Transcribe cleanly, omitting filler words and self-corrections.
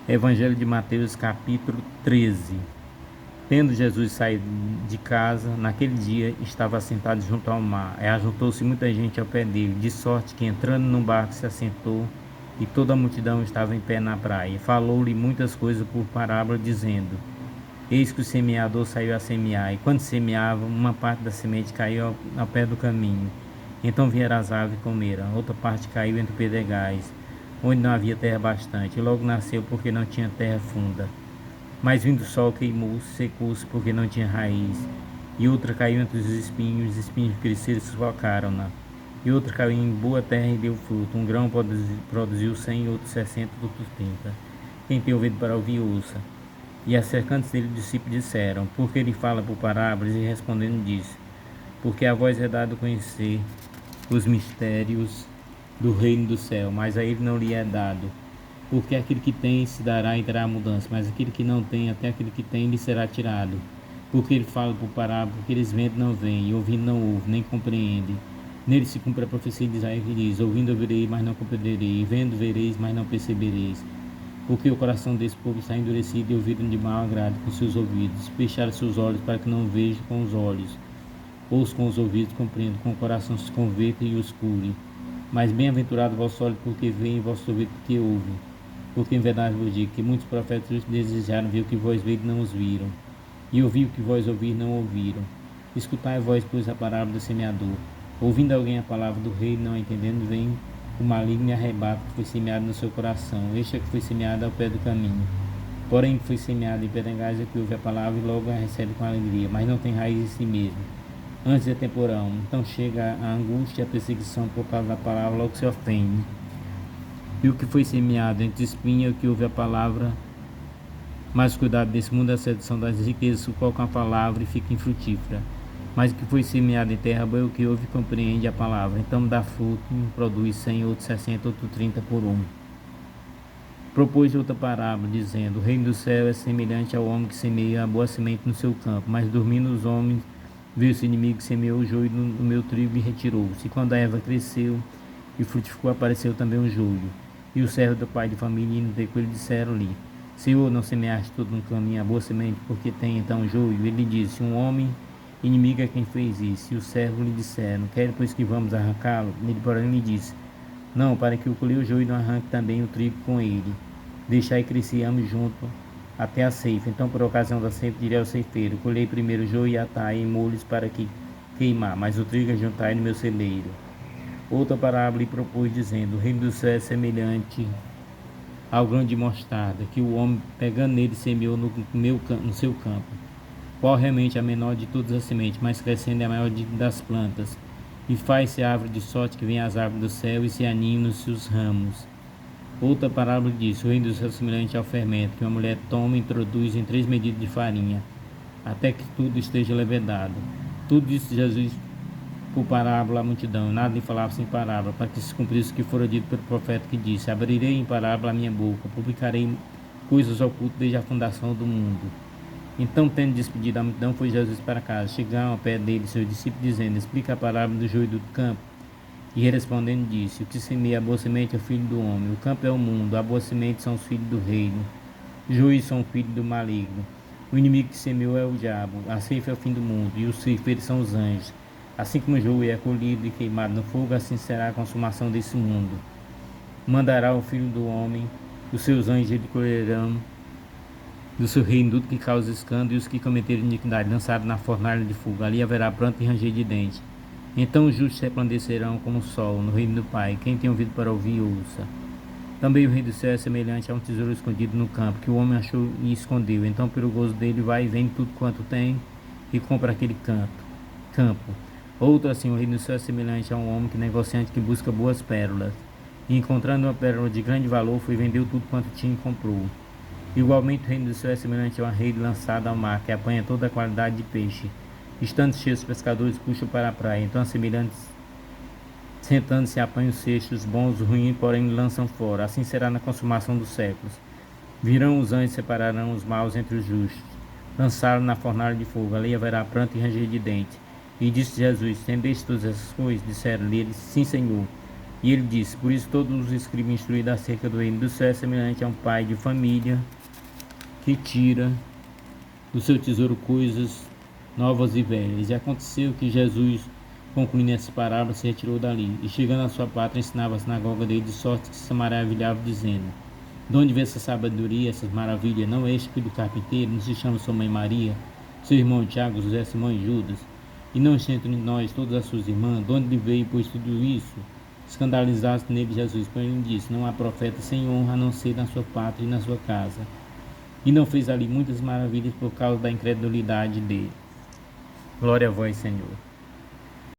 Evangelho de Mateus, capítulo 13. Tendo Jesus saído de casa, naquele dia estava sentado junto ao mar. E ajuntou-se muita gente ao pé dele, de sorte que, entrando no barco, se assentou, e toda a multidão estava em pé na praia. Falou-lhe muitas coisas por parábola, dizendo: Eis que o semeador saiu a semear, e quando semeava, uma parte da semente caiu ao pé do caminho. Então vieram as aves e comeram. Outra parte caiu entre pedregais, onde não havia terra bastante, e logo nasceu porque não tinha terra funda. Mas vindo o sol queimou-se, secou-se porque não tinha raiz. E outra caiu entre os espinhos cresceram e sufocaram-na. E outra caiu em boa terra e deu fruto. Um grão produziu 100, outro 60, outro 30. Quem tem ouvido para ouvir, ouça. E acercando-se dele, os discípulos disseram: Por que ele fala por parábolas? E respondendo disse: Porque a vós é dado conhecer os mistérios do reino do céu, mas a ele não lhe é dado. Porque aquele que tem se dará e terá mudança, mas aquele que não tem, até aquele que tem lhe será tirado. Porque ele fala por parábola, porque eles vendo não veem, e ouvindo não ouvem, nem compreendem. Nele se cumpre a profecia de Isaías que diz: Ouvindo ouvireis, mas não compreenderei, e vendo vereis, mas não percebereis. Porque o coração desse povo está endurecido e ouviram de mau agrado com seus ouvidos, fecharam seus olhos para que não vejam com os olhos, ouçam com os ouvidos, compreendam com o coração, se convertam e os cure. Mas bem-aventurado vosso olho porque veem, e vosso ouvido porque ouvem. Porque em verdade vos digo que muitos profetas desejaram ver o que vós vedes e não os viram, e ouvir o que vós ouvir não ouviram. Escutai vós, pois, a parábola do semeador. Ouvindo alguém a palavra do rei, não entendendo, vem o maligno e arrebata o que foi semeado no seu coração. Este é que foi semeado ao pé do caminho. Porém, que foi semeado em pedregais é que ouve a palavra e logo a recebe com alegria, mas não tem raiz em si mesmo. Antes é temporão, então chega a angústia e a perseguição por causa da palavra, logo se ofende. E o que foi semeado entre espinhos é o que ouve a palavra, mas cuidado desse mundo, a sedução das riquezas sufoca a palavra e fica infrutífera. Mas o que foi semeado em terra boa é o que ouve e compreende a palavra, então dá fruto, um produz 100, outro 60, outro 30 por um. Propôs outra parábola, dizendo: O reino do céu é semelhante ao homem que semeia a boa semente no seu campo, mas dormindo os homens, viu seu inimigo que semeou o joio no meu trigo e retirou-se. E quando a erva cresceu e frutificou, apareceu também o joio. E o servo do pai de família indo ter com ele disseram-lhe: Senhor, não semeaste tudo no caminho a boa semente, porque tem então joio? Ele disse: Um homem inimigo é quem fez isso. E o servo lhe disseram: Quer pois que vamos arrancá-lo? Ele, porém, lhe disse: Não, para que o colher o joio não arranque também o trigo com ele. Deixai crescer ambos junto até a ceifa. Então, por ocasião da ceifa, direi ao ceifeiro: Colhei primeiro o joio e atai em molhos para que queimar, mas o trigo ajuntai no meu celeiro. Outra parábola lhe propôs, dizendo: O reino do céu é semelhante ao grão de mostarda, que o homem, pegando nele, semeou no seu campo, qual realmente é a menor de todas as sementes, mas crescendo é a maior das plantas, e faz-se árvore de sorte que vem as árvores do céu e se aninham nos seus ramos. Outra parábola diz: O reino do céu é semelhante ao fermento, que uma mulher toma e introduz em 3 medidas de farinha, até que tudo esteja levedado. Tudo disse Jesus por parábola à multidão, nada lhe falava sem parábola, para que se cumprisse o que fora dito pelo profeta, que disse: Abrirei em parábola a minha boca, publicarei coisas ocultas desde a fundação do mundo. Então, tendo despedido a multidão, foi Jesus para casa. Chegaram ao pé dele seus discípulos, dizendo: Explica a parábola do joio do campo. E respondendo disse: O que semeia a boa semente é o filho do homem, o campo é o mundo, a boa semente são os filhos do reino, joios são os filhos do maligno. O inimigo que semeou é o diabo, a ceifa é o fim do mundo, e os ceifeiros são os anjos. Assim como o joio é colhido e queimado no fogo, assim será a consumação desse mundo. Mandará o Filho do Homem, os seus anjos ele colherão do seu reino tudo que causa escândalo, e os que cometerem iniquidade lançados na fornalha de fogo. Ali haverá pranto e ranger de dentes. Então os justos resplandecerão como o sol no reino do Pai. Quem tem ouvido para ouvir, ouça. Também o reino do céu é semelhante a um tesouro escondido no campo, que o homem achou e escondeu. Então, pelo gozo dele, vai e vende tudo quanto tem e compra aquele campo. Outro assim, o reino do céu é semelhante a um homem que negociante que busca boas pérolas. E encontrando uma pérola de grande valor, foi e vendeu tudo quanto tinha e comprou. Igualmente, o reino do céu é semelhante a uma rede lançada ao mar, que apanha toda a qualidade de peixe. Estando cheios, os pescadores puxam para a praia. Então, semelhantes, sentando-se, apanham os cestos, bons, ruins, porém lançam fora. Assim será na consumação dos séculos. Virão os anjos e separarão os maus entre os justos. Lançaram na fornalha de fogo. Ali haverá pranto e ranger de dentes. E disse Jesus: Entendeste todas essas coisas? Disseram-lhe eles: Sim, Senhor. E ele disse: por isso todos os escribas instruídos acerca do reino do céu é semelhante a um pai de família que tira do seu tesouro coisas novas e velhas. E aconteceu que Jesus, concluindo essas parábolas, se retirou dali, e chegando à sua pátria, ensinava a sinagoga dele, de sorte que se maravilhava, dizendo: de onde vê essa sabedoria, essas maravilhas? Não é este filho do carpinteiro? Não se chama sua mãe Maria, seu irmão Tiago, José, Simão e Judas? E não está entre nós todas as suas irmãs? De onde lhe veio, pois, tudo isso? Escandalizaste nele Jesus, porém ele disse: não há profeta sem honra, a não ser na sua pátria e na sua casa. E não fez ali muitas maravilhas por causa da incredulidade dele. Glória a vós, Senhor.